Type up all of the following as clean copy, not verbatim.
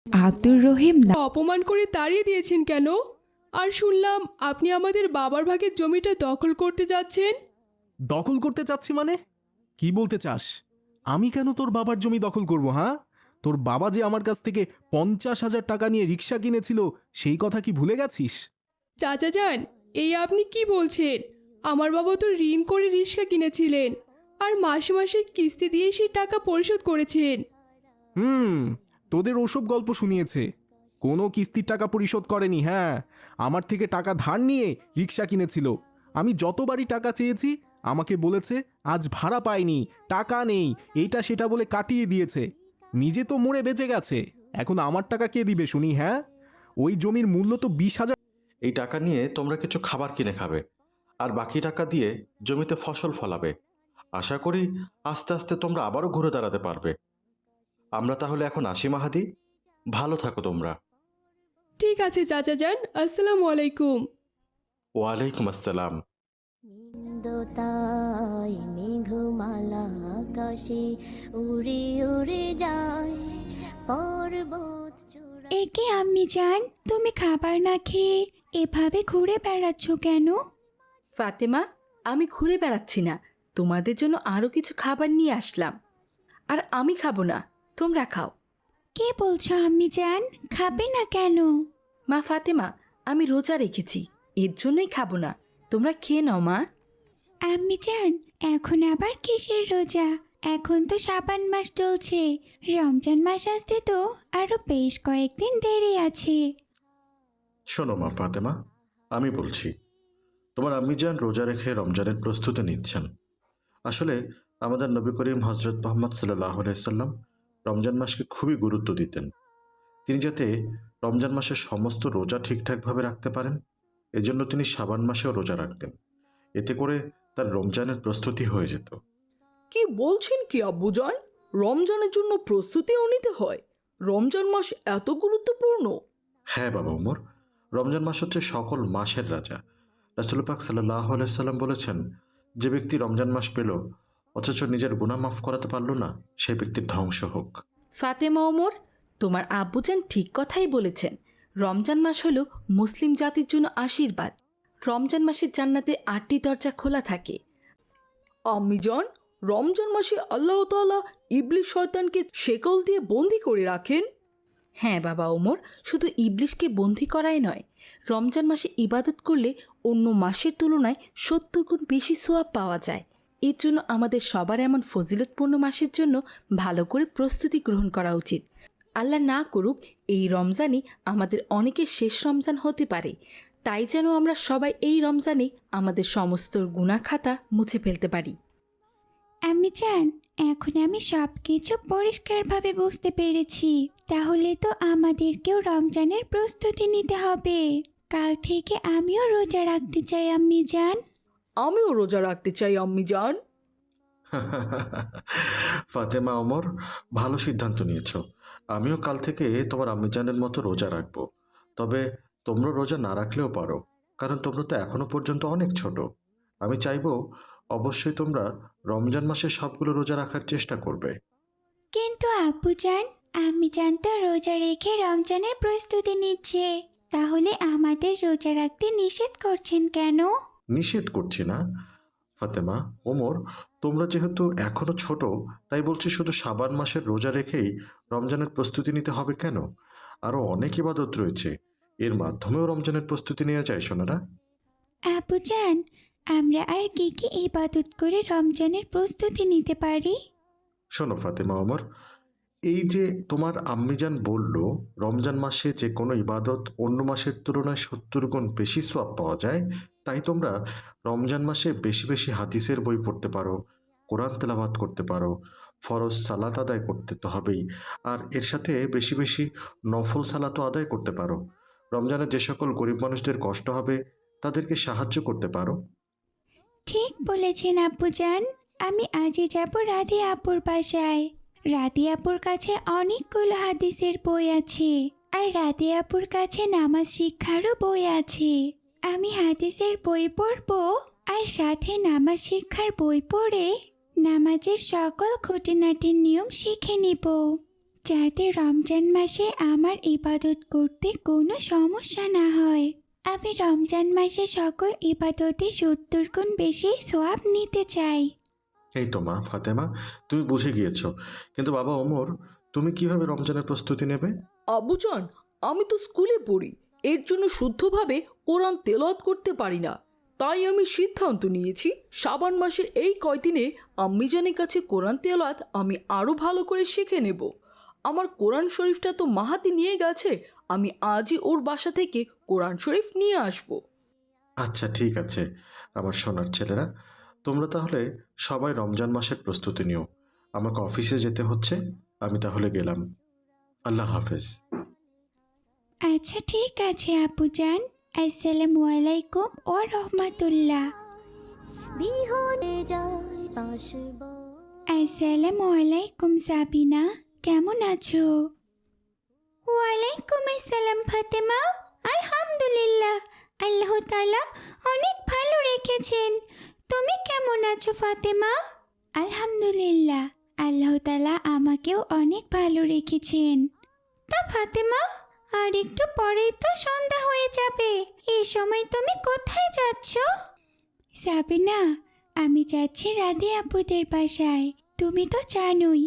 আব্দুর রহিম অপমান করে তাড়িয়ে দিয়েছেন কেন? আর শুনলাম আপনি আমাদের বাবার ভাগের জমিটা দখল করতে যাচ্ছেন। দখল করতে চাচ্ছি মানে? কি বলতে চাস? আমি কেন তোর বাবার জমি দখল করব? হ্যাঁ, তোর বাবা যে আমার কাছ থেকে 50,000 টাকা নিয়ে রিক্সা কিনেছিল, সেই কথা কি ভুলে গেছিস? চাচা যান, এই আপনি কি বলছেন? আমার বাবা তো ঋণ করে রিক্সা কিনেছিলেন, আর মাসে মাসে কিস্তি দিয়ে সেই টাকা পরিশোধ করেছেন। হুম, তোদের ওসব গল্প শুনিয়েছে। কোনো কিস্তির টাকা পরিশোধ করেনি। হ্যাঁ, আমার থেকে টাকা ধার নিয়ে রিক্সা কিনেছিল। আমি যতবারই টাকা চেয়েছি আমাকে বলেছে আজ ভাড়া পাইনি, টাকা নেই, এইটা সেটা বলে কাটিয়ে দিয়েছে। নিজে তো মরে বেঁচে গেছে, এখন আমার টাকা কে দিবে শুনি? হ্যাঁ, ওই জমির মূল্য তো 20,000। এই টাকা নিয়ে তোমরা কিছু খাবার কিনে খাবে, আর বাকি টাকা দিয়ে জমিতে ফসল ফলাবে। আশা করি আস্তে আস্তে তোমরা আবারও ঘুরে দাঁড়াতে পারবে। আমরা তাহলে এখন আসি মাহাদি, ভালো থাকো তোমরা। ঠিক আছে চাচা যান, আসসালামু আলাইকুম। ওয়ালাইকুম আসসালাম। নিন্দতায় মেঘমালা আকাশে উড়ে উড়ে যায় পর্বত চূড়া। একে আম্মি জান, তুমি খাবার না খেয়ে এভাবে ঘুরে বেড়াচ্ছ কেন? ফাতেমা, আমি ঘুরে বেড়াচ্ছি না, তোমাদের জন্য আরও কিছু খাবার নিয়ে আসলাম। আর আমি খাবো না, তোমরা খাও। কে বলছো আম্মি জান? খাবে না কেন? মা ফাতেমা, আমি রোজা রেখেছি, এর জন্যই খাবো না। তোমরা খেয়ে নাও মা। আম্মি জান, এখন আবার কিসের রোজা? এখন তো শাবান মাস চলছে, রমজান মাস আসতে তো আরো বেশ কয়েকদিন দেরি আছে। শোনো মা ফাতেমা, আমি বলছি, তোমার আম্মিজান রোজা রেখে রমজানের প্রস্তুতি নিচ্ছেন। আসলে আমাদের নবী করিম হজরত মোহাম্মদ সাল্লাহ সাল্লাম রমজান মাসকে খুবই গুরুত্ব দিতেন। তিনি যাতে রমজান মাসের সমস্ত রোজা ঠিকঠাকভাবে রাখতে পারেন, এজন্য তিনি শাবান মাসেও রোজা রাখতেন। এতে করে তার রমজানের প্রস্তুতি হয়ে যেত। কি বলছেন কি আব্বুজান? রমজানের জন্য প্রস্তুতিও নিতে হয়? রমজান মাস এত গুরুত্বপূর্ণ? হ্যাঁ বাবা ওমর, রমজান মাস হচ্ছে সকল মাসের রাজা। রাসূল পাক সাল্লাহ সাল্লাম বলেছেন, যে ব্যক্তি রমজান মাস পেল অথচ নিজের গুনাহ মাফ করাতে পারল না, সেই ব্যক্তির ধ্বংস হোক। ফাতেমা ওমর, তোমার আব্বুজান ঠিক কথাই বলেছেন। রমজান মাস হলো মুসলিম জাতির জন্য আশীর্বাদ। রমজান মাসে জান্নাতে 8টি দরজা খোলা থাকে। আম্মিজান, রমজান মাসে আল্লাহ তাআলা ইবলিস শয়তানকে শেকল দিয়ে বন্দি করে রাখেন? হ্যাঁ বাবা ওমর, শুধু ইবলিশকে বন্দী করাই নয়, রমজান মাসে ইবাদত করলে অন্য মাসের তুলনায় 70 গুণ বেশি সোয়াব পাওয়া যায়। এর জন্য আমাদের সবার এমন ফজিলতপূর্ণ মাসের জন্য ভালো করে প্রস্তুতি গ্রহণ করা উচিত। আল্লাহ না করুক এই রমজানই আমাদের অনেকের শেষ রমজান হতে পারে। তাই যেন আমরা সবাই এই রমজানে আমাদের সমস্ত গুনাহ খাতা মুছে ফেলতে পারি। আম্মি জান, এখন আমি সব কিছু পরিষ্কারভাবে বুঝতে পেরেছি। তাহলে তো আমাদেরকেও রমজানের প্রস্তুতি নিতে হবে। কাল থেকে আমিও রোজা রাখতে চাই আম্মি জান। আমিও রোজা রাখতে চাই আম্মিজান। ফাতেমা ওমর, ভালো সিদ্ধান্ত নিয়েছ। আমিও কাল থেকে তোমার আম্মিজানের মতো রোজা রাখবো। তবে তোমরা রোজা না রাখলেও পারো, কারণ তোমরা তো এখনো পর্যন্ত অনেক ছোট। আমি চাইবো অবশ্যই তোমরা রমজান মাসে সবগুলো রোজা রাখার চেষ্টা করবে। কিন্তু আব্বু জান, আম্মি জান তো রোজা রেখে রমজানের প্রস্তুতি নিচ্ছে। তাহলে আমাদের রোজা রাখতে নিষেধ করছেন কেন? নিষেধ করছি না ফাতেমা ওমর, তোমরা যেহেতু এখনো ছোট, তাই বলছি শুধু শাবান মাসের রোজা রেখেই রমজানের প্রস্তুতি নিতে হবে কেন? আরো অনেক ইবাদত রয়েছে, এর মাধ্যমেও রমজানের প্রস্তুতি নেওয়া যায় সোনারা। আব্বু জান, আমরা আর কি কি ইবাদত করে রমজানের প্রস্তুতি নিতে পারি? শোনো ফাতেমা ওমর, এই যে তোমার আম্মিজান বলল রমজান মাসে যে কোনো ইবাদত অন্য মাসের তুলনায় 70 গুণ বেশি সওয়াব পাওয়া যায়, তাই তোমরা রমজান মাসে বেশি বেশি হাদিসের বই পড়তে পারো, কোরআন তেলাওয়াত করতে পারো, ফরজ সালাত আদায় করতে তো হবেই, আর এর সাথে বেশি বেশি নফল সালাতও আদায় করতে পারো। রমজানে যে সকল গরিব মানুষদের কষ্ট হবে তাদেরকে সাহায্য করতে পারো। ঠিক বলেছেন আব্বু জান। আমি আজই যাব রাধে আপুর বাসায়। রাধে আপুর কাছে অনেকগুলো হাদিসের বই আছে, আর রাধে আপুর কাছে নামাজ শিক্ষারও বই আছে। আমি হাদিসের বই পড়বো, আর সাথে নামাজ শিক্ষার বই পড়ে নামাজের সকল খুঁটিনাটির নিয়ম শিখে নিব। যাতে রমজান মাসে আমার ইবাদত করতে কোনো সমস্যা না হয়। আমি রমজান মাসে সকল ইবাদতে 70 গুণ বেশি সওয়াব নিতে চাই। এই তো মা ফাতেমা, তুমি বুঝে গিয়েছো, কিন্তু বাবা ওমর, তুমি কিভাবে রমজানের প্রস্তুতি নেবে? আব্বুজান, আমি তো স্কুলে পড়ি, এর জন্য শুদ্ধভাবে কোরআন তেলাওয়াত করতে পারি না। তাই আমি সিদ্ধান্ত নিয়েছি শাবান মাসের এই কয়দিনে আম্মিজানের কাছে কোরআন তেলাওয়াত আমি আরও ভালো করে শিখে নেব। আমার কোরআন শরীফটা তো মাহাতি নিয়ে গেছে, আমি আজই ওর বাসা থেকে কোরআন শরীফ নিয়ে আসব। আচ্ছা ঠিক আছে আমার সোনার ছেলেরা, তোমরা তাহলে সবাই রমজান মাসের প্রস্তুতি নিও। আমাকে অফিসে যেতে হচ্ছে, আমি তাহলে গেলাম। আল্লাহ হাফেজ। আচ্ছা ঠিক আছে আপুজান। আসসালামু আলাইকুম ও রহমতুল্লাহ। বিহনে যায় আসব। আসসালামু আলাইকুম সাবিনা, কেমন আছো? ওয়ালাইকুম আসসালাম ফাতেমা। আলহামদুলিল্লাহ, আল্লাহ তাআলা অনেক ভালো রেখেছেন। তুমি কেমন আছো ফাতেমা? আলহামদুলিল্লাহ, আল্লাহ তাআলা আমাকেও অনেক ভালো রেখেছেন। তা ফাতেমা, আর একটু পরেই তো সন্ধ্যা হয়ে যাবে, এই সময় তুমি কোথায় যাচ্ছ? সাবিনা, আমি যাচ্ছি রাধে আপুদের বাসায়। তুমি তো জানোই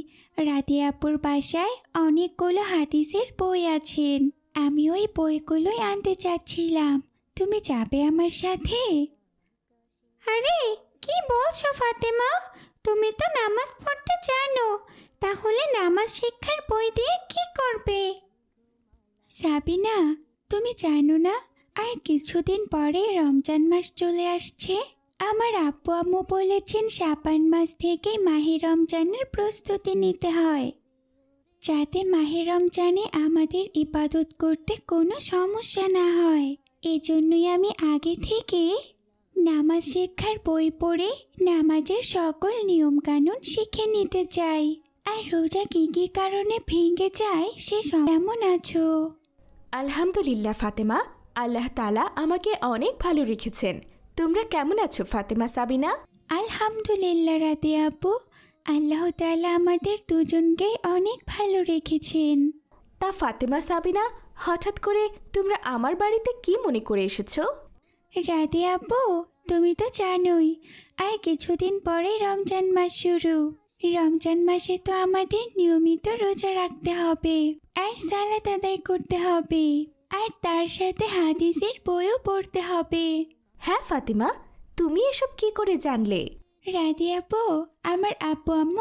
রাধে আপুর বাসায় অনেকগুলো হাদিসের বই আছেন। আমি ওই বইগুলোই আনতে চাচ্ছিলাম। তুমি যাবে আমার সাথে? আরে কি বলছো ফাতেমা, তুমি তো নামাজ পড়তে জানো, তাহলে নামাজ শিক্ষার বই দিয়ে কি করবে? সাবিনা, তুমি জানো না আর কিছুদিন পরে রমজান মাস চলে আসছে। আমার আব্বু আম্মু বলেছেন শাবান মাস থেকে মাহে রমজানের প্রস্তুতি নিতে হয়, যাতে মাহে রমজানে আমাদের ইবাদত করতে কোনো সমস্যা না হয়। এজন্যই আমি আগে থেকে নামাজ শিক্ষার বই পড়ে নামাজের সকল নিয়মকানুন শিখে নিতে চাই। আর রোজা কী কী কারণে ভেঙে যায় সে কেমন আছো? আলহামদুলিল্লাহ ফাতেমা, আল্লাহ তাআলা আমাকে অনেক ভালো রেখেছেন। তোমরা কেমন আছো ফাতেমা, সাবিনা? আলহামদুলিল্লাহ রাধে আপু, আল্লাহ তাআলা আমাদের দুজনকেই অনেক ভালো রেখেছেন। তা ফাতেমা, সাবিনা, হঠাৎ করে তোমরা আমার বাড়িতে কি মনে করে এসেছো? রাধে আপু, তুমি তো জানোই আর কিছুদিন পরে রমজান মাস শুরু। রমজান মাসে তো আমাদের নিয়মিত রোজা রাখতে হবে আর সালাত আদায় করতে হবে, আর তার সাথে হাদিসের বইও পড়তে হবে। হ্যাঁ ফাতেমা, তুমি এসব কি করে জানলে? রাধে আপু, আমার আব্বু আম্মু